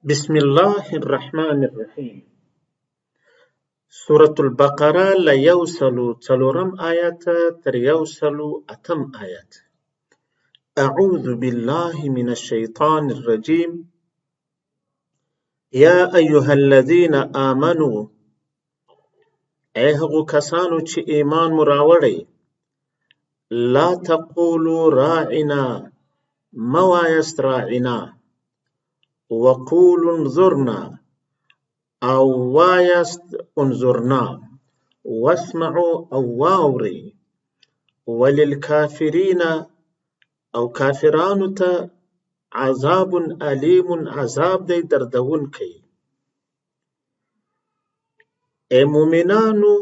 بسم الله الرحمن الرحیم. سورة البقره له 104 آیت تر 108 آیت. اعوذ بالله من الشیطان الرجیم. یا ایها الذین آمنوا، ای هغو کسانو چې ایمان مو راوړی، لا تقولوا راعنا، مه وایست راعنا، وقولوا انظرنا، او وایست انظرنا، واسمعوا او واورئ، وللکافرین او کافرانو ته عذاب علیم، عذاب دی دردونکی. ای مومنانو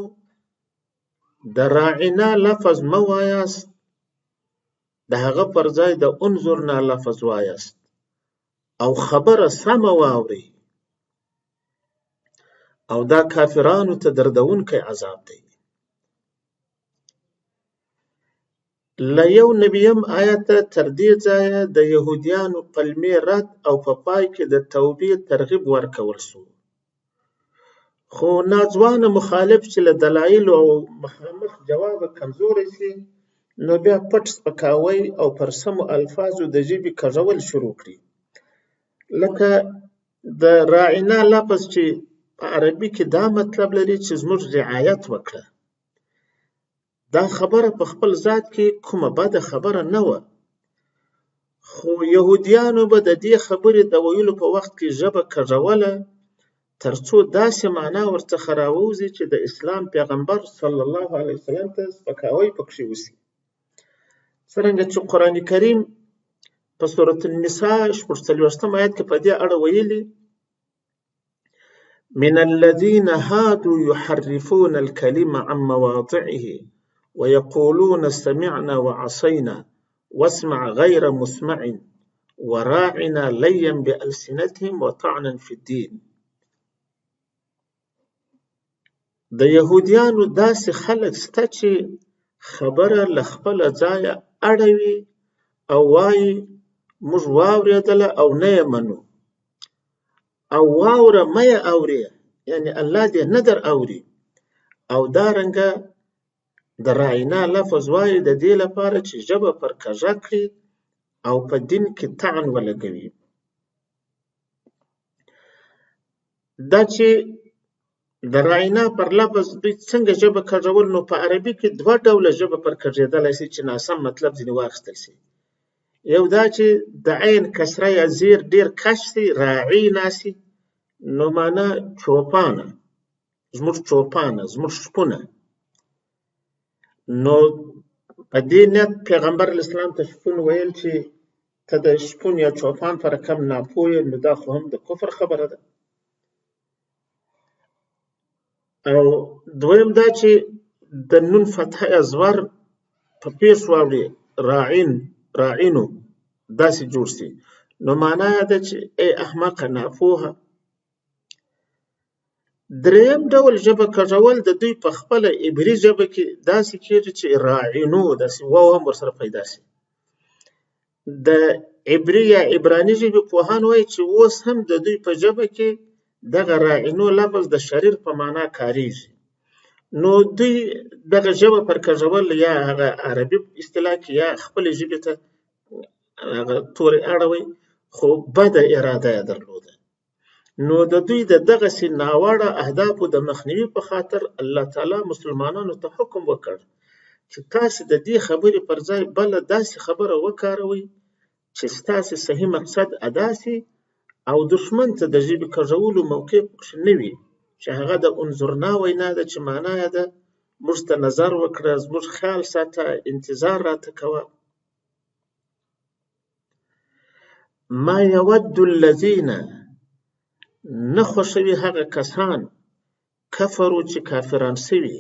د راعنا لفظ مه وایاست، د هغه پر ځای د انظرنا لفظ وایاست او خبره سمه واورئ، او دا کافرانو ته دردونکی عذاب دی. له 1 آیت تر دې ځایه د یهودیانو پلمې رد او په پای کې د توبې ترغیب ورکول سو. خو ناځوانه مخالف چې له دلایلو او مخامخ جوابه کمزوری سي، نو بیا پټ سپکاوی او پر سمو الفاظو د ژبې کږول شروع کړي. لکه د راعنا لفظ چې په عربي کې دا مطلب لري چې زموږ رعایت وکړه. دا خبره په خپل ذات کې کومه بده خبره نه وه، خو یهودیانو به د دې خبرې د ویلو په وخت کې ژبه کږوله تر څو داسې معنا ورڅخه راووځي چې د اسلام پیغمبر صلی الله علیه وسلم ته سپکاوی پکښې وسي. څرنګه چې قرآن کریم په سورة النساء 46 آیت کې په دې اړه ویلي: من الذين هادوا يحرفون الكلم عن مواضعه ويقولون سمعنا وعصينا واسمع غير مسمع وراعنا ليا بألسنتهم وطعنا في الدين. د یهودیانو داسې خلک سته چې خبره له خپله ځایه اړوي او وایي موږ واورېدله او نه یې منو، او واوره مه یې اورې، یعنې الله دې نه در اوري. او دارنګه د راعنا لفظ وایي د دې لپاره چې ژبه پر کږه کړي او په دین کې طعن ولګوي. دا چې د راعنا پر لفظ دوی څنګه ژبه کږول، نو په عربي کې 2 ډوله ژبه پر کږېدلی سي چې ناسم مطلب ځینې واخیستل سي. یو دا چې د عین کسره یا زیر ډیر کش سي، راعینا سي، نو معنا چوپانه، زموږ چوپانه، زموږ شپونه. نو په دې نیت پیغمبر علیه السلام ته شپون ویل چې ته د شپون یا چوپان په رقم ناپوه یې، نو دا خو هم د کفر خبره ده. او دویم دا چې د نون فتحه یا زور په پیش واوړي، راعین، راعینو، داسې جوړ سي، نو معنا یې ده چې ای احمقه، ناپوهه. دریم ډول ژبه کږول د دوی په خپله عبري ژبه کې داسې کېږي چې راعینو، داسې واو هم ورسره پیدا سي. د عبري یا عبراني ژبې پوهان وایي چې اوس هم د دوی په ژبه کې دغه راعینو لفظ د شریر په معنا کاریږي. نو دوی دغه ژبه پر کږول یا هغه عربي اصطلاح کې یا خپلې ژبې ته هغه تورې اړوي، خو بده اراده یې درلوده. نو د دوی د دغسې ناوړه اهدافو د مخنیوي په خاطر الله تعالی مسلمانانو ته حکم وکړ چې تاسې د دې خبرې پر ځای بله داسې خبره وکاروئ چې ستاسې صحیح مقصد ادا سي او دښمن ته د ژبې کږولو موقع پکښې نه وي، چې هغه د انظرنا وینا ده چې معنا یې ده موږ ته نظر وکړه، زموږ خیال ساته، انتظار راته کوه. ما یود الذین، نه خوښوي هغه کسان، کفرو چې کافران سوي،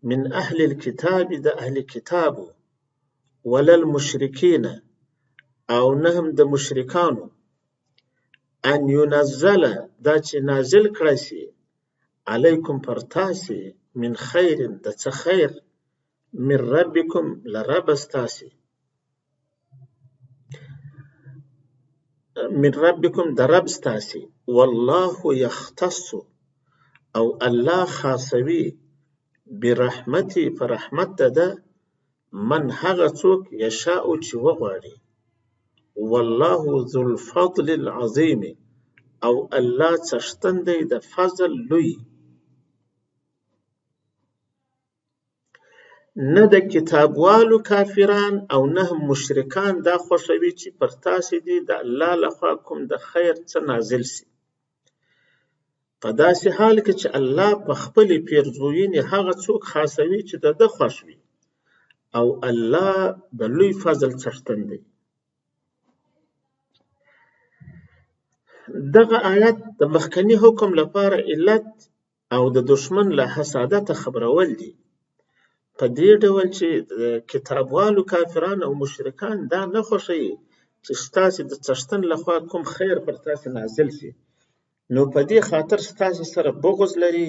من اهل الکتاب، د اهل کتابو، ولا المشرکین، او نه هم د مشرکانو، ان ينزل، دا چې نازل کړی سي، علیکم پر تاسې، من خیر، د څه خیر، من ربکم، له ربه ستاسې. من ربکم د رب ستاسې والله یختص او الله خاصوي برحمتي په رحمت ده من هغه څوک یشاء چې وغواړي والله ذو الفضل العظیم او الله څښتن دی د فضل لوی نه د کتابوالو کافران او نه مشرکان دا خوښوي چې پر تاسې دي د الله لخوا کوم د خیر څه نازل سي په داسې حال کې چې الله په خپلې پیرزوینې هغه څوک خاصوي چې د ده خوښ وي او الله د لوی فضل څښتن دی دغه آیت د مخکني حکم لپاره علت او د دشمن له حسادته خبرول دي په دې ډول چې کتابوالو کافران او مشرکان دا نه خوښوي چې ستاسې د څښتن لخوا کوم خیر پر تاسې نازل شي نو په دې خاطر ستاسې سره بغض لري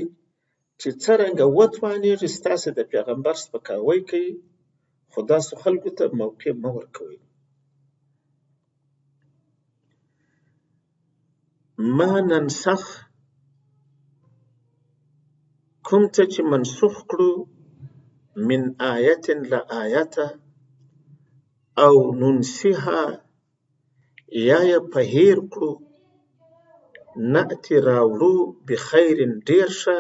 چې څرنګه وتوانیږي ستاسې د پیغمبر سپکاوی کوي خو داسې خلکو ته موقع مه ورکوئ ما ننسخ کوم څه چې منسوخ کړو من آیت له آیته او ننسیها یا یې په هیر کړو نأتي راوړو بخیر ډیر ښه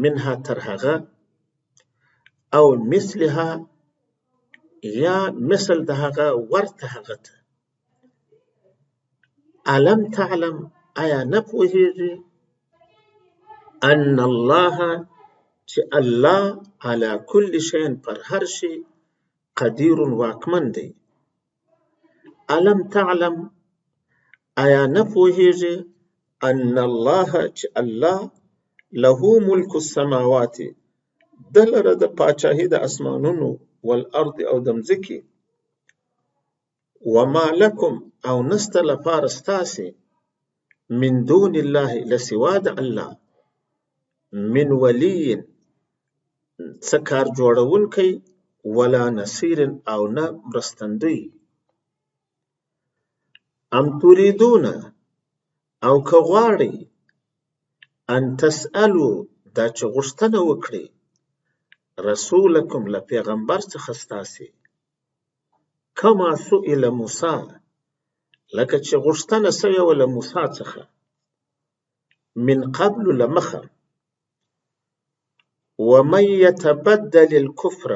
منها تر هغه او مثلها یا مثل د هغه ورته هغه ته علم تعلم آیا نه پوهیږي ان الله چې الله على كل شيء پر هر شي قدیر واکمن دی علم تعلم آیا نه پوهیږي ان الله چې الله له ملک السماوات دلره د پاچاهي د اسمانونو والارض او د مځکې وما لكم او نسته لپاره ستاسې من دون الله لسوا د الله من ولی څه کار جوړونکی ولا نصیر او نه مرستندوی ام تريدون او که غواړئ ان تسألو دا چې غوښتنه وکړئ رسولکم له پیغمبر څخه ستاسې کما سئل موسی لکه چې غوښتنه سوې وه له موسی څخه من قبل له مخه ومن يتبدل الكفر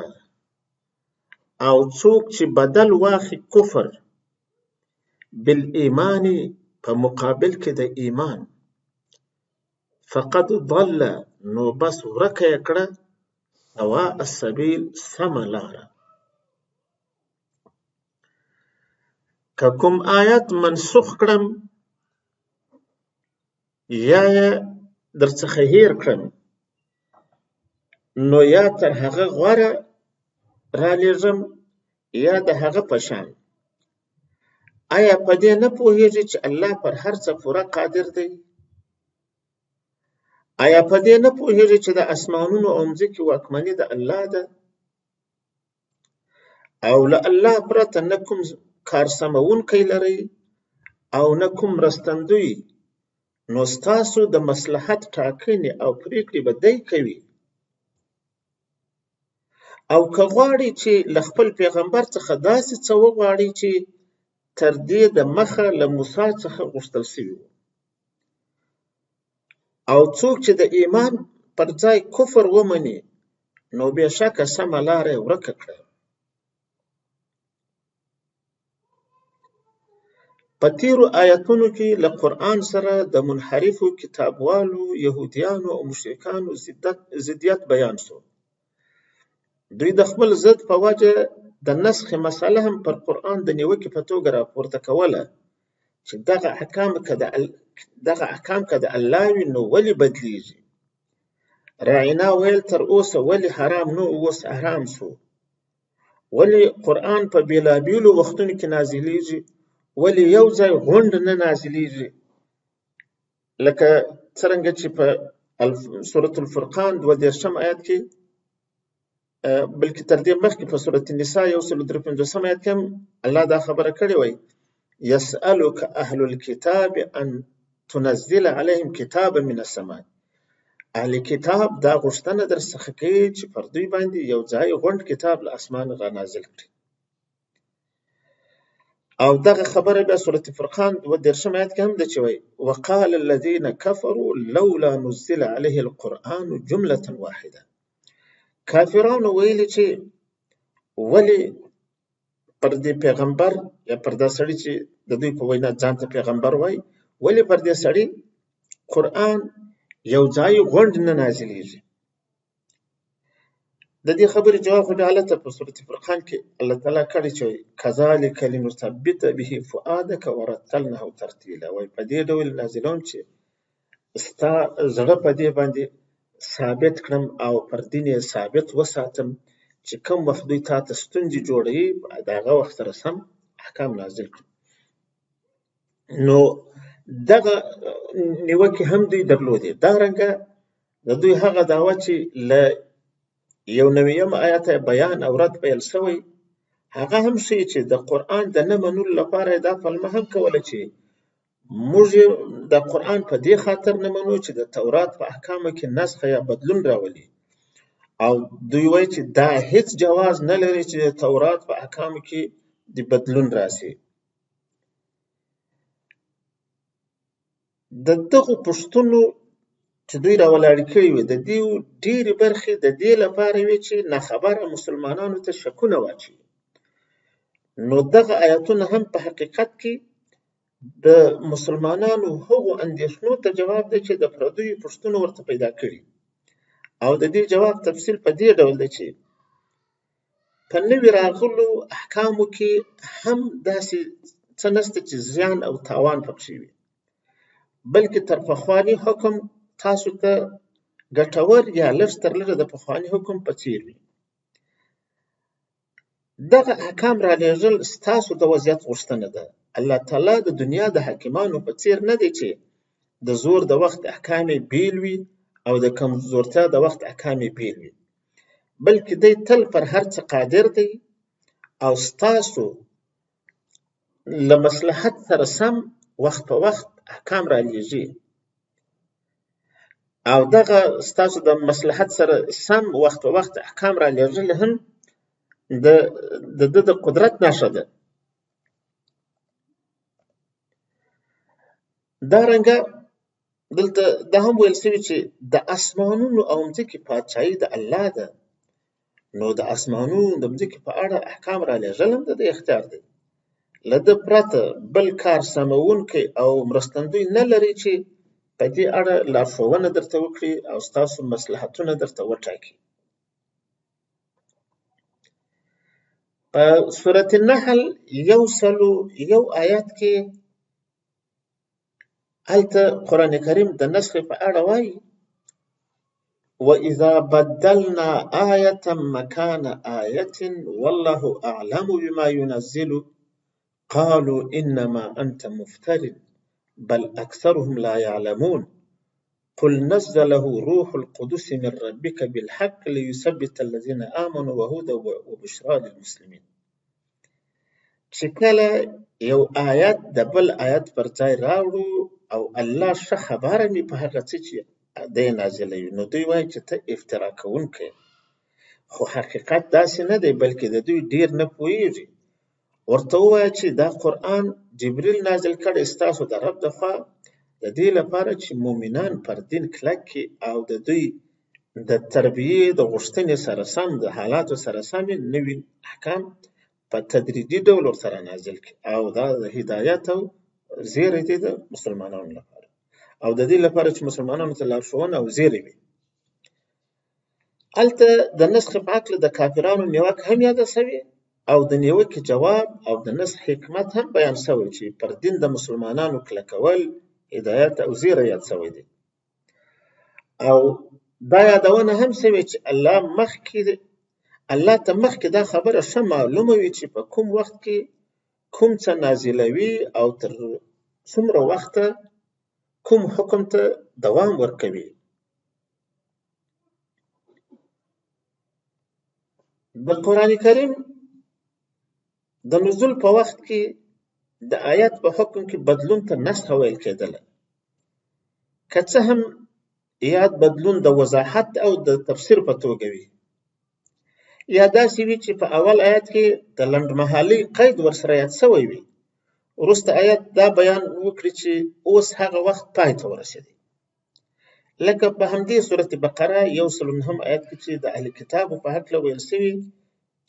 او څوک چې بدل واخلي کفر بالایمان په مقابل کې د ایمان فقد ضل نو بس ورکه یې کړه سواء السبیل سمه لاره که کوم آیت منسوخ کړم یا یې درڅخه هیر کړم نو یا تر هغه غوره رالیږم یا د هغه په شان آیا په دې نه پوهیږي چې الله پر هر څه پوره قادر دی آیا په دې نه پوهیږي چې د اسمانونو او مځکې واکمني د الله ده او له الله پرته نه کوم کار سموونکی لرئ او نه کوم مرستندوی نو ستاسو د مصلحت ټاکنې او پریکړې به دی کوي او که غواړي چې له خپل پیغمبر څخه داسې څه وغواړي چې تر دې د مخه له موسی څخه غوښتل سوي وو او څوک چې د ایمان پر ځای کفر ومني نو بېشکه سمه لاره یې ورکه کړه په تیرو آیتونو کې له قرآن سره د منحرفو کتابوالو یهودیانو او مشرکانو ضدیت بیان شو دوی د خپل ضد په وجه د نسخ مسئله هم پر قرآن د نیوکې په توګه راپورته کوله چې دغه احکام که د الله وي نو ولې بدلیږي راینا ویل تر اوسه ولې حرام نه اوس حرام شو ولې قرآن په بېلابېلو وختونو کې نازلیږي ولې یو ځای غونډ نه نازلیږي لکه څرنګه چې په سورة الفرقان 22 آیت کې بلکې تر دې مخکې په سورة النساء 153 آیت کې هم الله دا خبره کړې وای يسألك أهل الكتاب أن تنزل عليهم كتابا من السماء. اهل کتاب دا غوښتنه در څخه کوي چې پر دوی باندې یو ځای غونډ کتاب له اسمانه را نازل کړي. او دغه خبره بیا سورة فرقان 32 آیت کې هم ده چې وایي وقال الذين كفروا لولا نزل عليه القرآن جملة واحده. کافرانو ویلي چې ولې پر دې پیغمبر یا پر دا سړي چې د دوی په وینا ځان ته پیغمبر وایي ولې پر دې سړي قرآن یو ځای غونډ نه نازلیږي. د دې خبرې جواب خو بیا هلته په سورة فرقان کې الله تعالی کړی چې کذلک لنثبت به فؤادک ورتلنه ترتیلا. وایي په دې ډول نازلوم چې ستا زړه په دې باندې ثابت کړم او پر دین یې ثابت وساتم چې کوم وخت دوی تا ته ستونزې جوړوي د هغه وخت سره سم احکام نازل کړم. نو دغه نیوکې هم دوی درلودې. دارنګه د دوی هغه دعوه چې له 91 آیت بیان او رد پیل شوی هغه هم ښیي چې د قرآن د نه منلو لپاره دا پلمه هم کوله چې موږ د قرآن په دې خاطر نه منو چې د تورات په احکامو کې نسخ یا بدلون راولي. او دوی وایي چې دا هیڅ جواز نه لري چې د تورات په احکامو کې د بدلون راسي. د دغو پوښتنو چې دوی راولاړې کړي وي د دې ډېرې برخې د دې لپاره وي چې ناخبره مسلمانانو ته شکونه واچوي. نو دغه آیتونه هم په حقیقت کې د مسلمانانو هغو اندېښنو ته جواب دی چې د پردیو پوښتنو ورته پیدا کړي. او د دې جواب تفصیل په دې ډول دی چې په نوي راغلو احکامو کې هم داسې څه نشته چې زیان او تاوان پکښې وي، بلکې تر پخواني حکم تاسو ته ګټور یا لږ تر لږه د پخواني حکم په څیر وي. دغه احکام را لېږل ستاسو د وضعیت غوښتنه ده. الله تعالی د دنیا د حاکمانو په څیر نه دی چې د زور د وخت احکام یې بیل وي او د کمزورتیا د وخت احکام یې بیل وي، بلکې دی تل پر هر څه قادر دی او ستاسو له مصلحت سره سم وخت په وخت احکام را لېږي. او دغه ستاسو د مصلحت سره سم وخت په وخت احکام را لېږل هم د ده د قدرت نښه ده. دارنګه دلته دا هم ویل شوي چې د اسمانونو او مځکې پادشاهي د الله ده، نو د اسمانونو د مځکې په اړه احکام را لېږل هم د ده اختیار دی. له ده پرته بل کار سموونکی او مرستندوی نه لري چې په دې اړه لارښوونه درته وکړي او ستاسو مصلحتونه درته وټاکي. په سورة النحل 101 آیات کې هلته قرآن کریم د نسخ په اړه وایي وَإِذَا بَدَّلْنَا آيَةً مَكَانَ آيَةٍ وَاللَّهُ أَعْلَمُ بِمَا يُنَزِّلُ قَالُوا إِنَّمَا أَنْتَ مُفْتَرٍ بَلْ أَكْثَرُهُمْ لَا يَعْلَمُونَ قُلْ نَزَّلَهُ رُوحُ الْقُدُسِ مِنْ رَبِّكَ بِالْحَقِّ لِيُثَبِّتَ الَّذِينَ آمَنُوا وَهُدًى وَبُشْرَى لِلْمُسْلِمِينَ. چې کله یو آیت د بل آیت پر ځای راوړو او الله ښه خبره مې په هغه څه چې دی نازلوي، نو دوی وایي چې ته افترا کوونکی. خو حقیقت داسې نه دی، بلکې د دوی ډېر نه پوهېږي. ورته ووایه چې دا قرآن جبریل نازل کړی ستاسو د رب د خوا د دې لپاره چې مؤمنان پر دین کلک کړي او د دوی د تربیې د غوښتنې سره سم د حالاتو سره سم نوي احکام په تدریجي ډول ورسره نازل کړي. او دا د هدایت او زیری دی د مسلمانانو لپاره، او د دې لپاره چې مسلمانانو ته لارښوونه او زیری وي. هلته د نسخ په هکله د کافرانو نیوکه هم یاده شوې او د نیوکې جواب او د نسخ حکمت هم بیان شوی چې پر دین د مسلمانانو کلکول هدایت او زیری یاد شوی دی. او دا یادونه هم شوې چې الله ته مخکې دا خبره ښه معلومه وي چې په کوم وخت کې کوم څه نازلوي او تر څومره وخته کوم حکم ته دوام ورکوي. د قرآن کریم د نزول په وخت کې د آیات په حکم کې بدلون ته نسخ ویل کېدله، که څه هم یاد بدلون د وضاحت او د تفسیر په توګه وي، یا داسې وي چې په اول آیات کې د لنډمهالۍ قید ورسره یاد شوی وي، وروسته آیات دا بیان وکړي چې اوس هغه وخت پای ته ورسېدی. لکه په همدې سورت بقره 109 آیات کې چې د اهل کتابو په هکله ویل شوي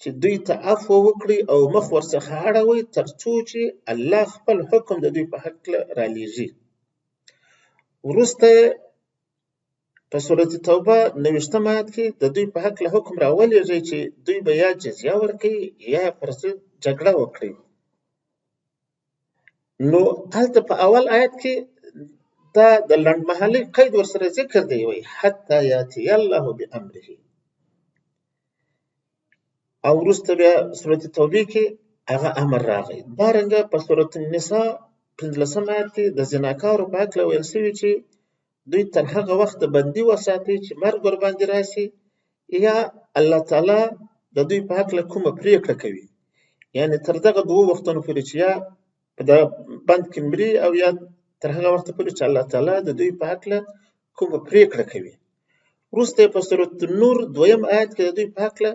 چې دوی ته عفو وکړي او مخ ورڅخه اړوئ تر څو چې الله خپل حکم د دوی په هکله رالیږي. وروسته په سورت توبه 90 آیات کې د دوی په هکله حکم راولېږي چې دوی به یا جزیه ورکوي یا پر ضد جګړه وکړي. نو هلته په اول آیت کې دا د لنډمهالۍ قید ورسره ذکر دی، وایي حتی یاتی الله بامره، او وروسته بیا سورت توبې کې هغه امر راغی. دارنګه په سورت النساء 15 آیت کې د زناکارو په هکله ویل شوي چې دوی تر هغه وخت بندي وساتئ چې مرګ ورباندې راشي، یا الله تعالی د دوی په هکله کومه پرېکړه کوي، یعنې تر دغه 2 وختونو پورې چې یا په دا بند کې مري او یا تر هغه وخت پورې چې الله تعالی د دوی په هکله کومه پرېکړه کوي. وروسته په سورت نور 2 آیت کې د دوی په هکله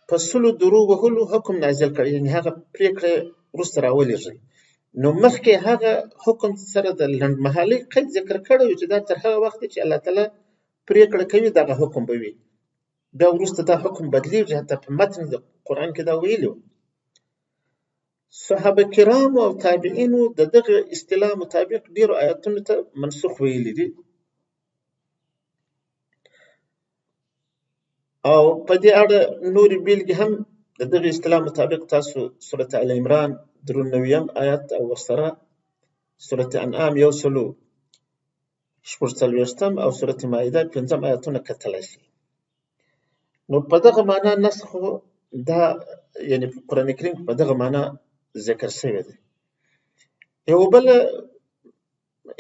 په 100 درو وهلو حکم نازل کړی، یعنې هغه پرېکړه وروسته راولېږي. نو مخکې هغه حکم سره د لنډمهالۍ قید ذکر کړی و چې دا تر هغه وخته چې الله تعالی پرېکړه کوي دغه حکم به وي، بیا وروسته دا حکم بدلیږي. حتی په متن د قرآن کې دا ویلي و. صحابه کرامو او تابعینو د دغه اصطلاح مطابق ډېرو آیاتونو ته منسوخ ویلي دي، او په دې اړه نورې بیلګې هم د دغه اصطلاح مطابق تاسو سورت ال عمران 93 آیات او ورسره سورت انعام 146 او سورت مائده 5 آیاتونه کتلی شي. نو په دغه معنا نسخ دا یعنې په قرآن کریم په دغه معنا ذکر شوی دی. یو بل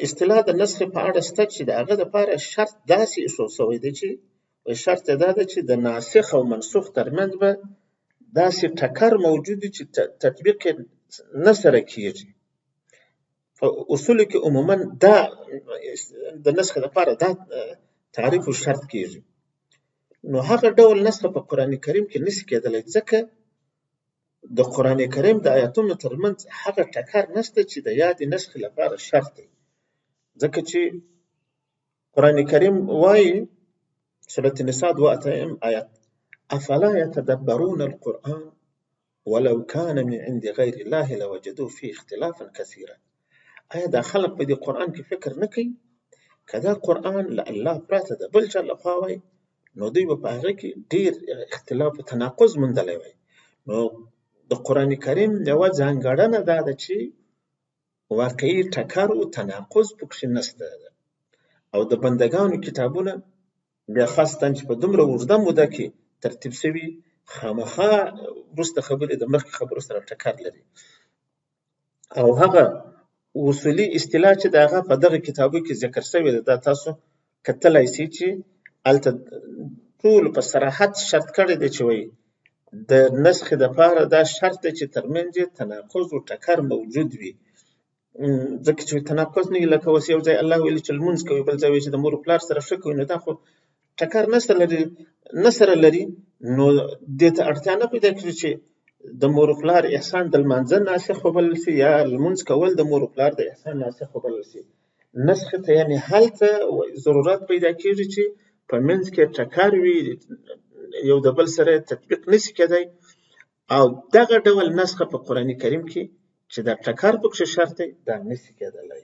اصطلاح د نسخ په اړه شته چې د هغه دپاره شرط داسې ایښودل شوی دی چې شرط یې دا ده چې د ناسخ او منسوخ ترمنځ به داسې ټکر موجود وي چې تطبیق یې نه سره کېږي. په اصولو کې عموما دا د نسخ دپاره دا تعریف و شرط کېږي. نو هغه ډول نسخ په قرآن کریم کې نشي کېدلی، ځکه د قرآن کریم د آیاتونو ترمنځ هغه ټکر نشته چې د یادې نسخ لپاره شرط دی. ځکه چې قرآن کریم وایي سورة النساء 2 آیات افلا يتدبرون القرآن ولو كان من عند غیر الله لوجدوا فيه اختلافا كثيرا. آیا دا خلق په دې قرآن کې فکر نه کوي؟ که دا قرآن له الله پرته د بل چا لخوا وای نو دوی به په هغه کې ډېر اختلاف او تناقض موندلی وای. نو د قرآن کریم یوه ځانګړنه دا ده چې واقعي ټکر او تناقض پکښې نشته، او د بندګانو کتابونه بیا خاصتاً چې په دومره اوږده موده کې ترتیب شوي خامخا وروسته خبرې د مخکې خبرو سره ټکر لري. او هغه اصولي اصطلاح چې د هغه په دغه کتابو کې ذکر شوې ده دا تاسو کتلی شئ چې هلته ټولو په صراحت شرط کړی دی چې وایي د نسخ دپاره دا شرط دی چې ترمنځ یې تناقض و ټکر موجود وي. ځکه چې تناقض نه وي، لکه اوس یو ځای الله ویلي چې لمونځ کوي، بل ځای وایي چې د مور و پلار سره ښه کوي، نو دا خو ټکر نه سره لري. نو دې ته اړتیا نه پیدا کېږي چې د مور و پلار احسان د لمانځه ناسخ وبلل شي یا لمونځ کول د مور و پلار د احسان ناسخ وبلل شي. نسخ ته یعنې هلته ضرورت پیدا کېږي چې په منځ کې ټکر وي، یو د بل سره تطبیق نشي کېدی. او دغه ډول نسخه په قرآن کریم کې چې دا ټکر پکښې شرط دی دا نشي کېدلی.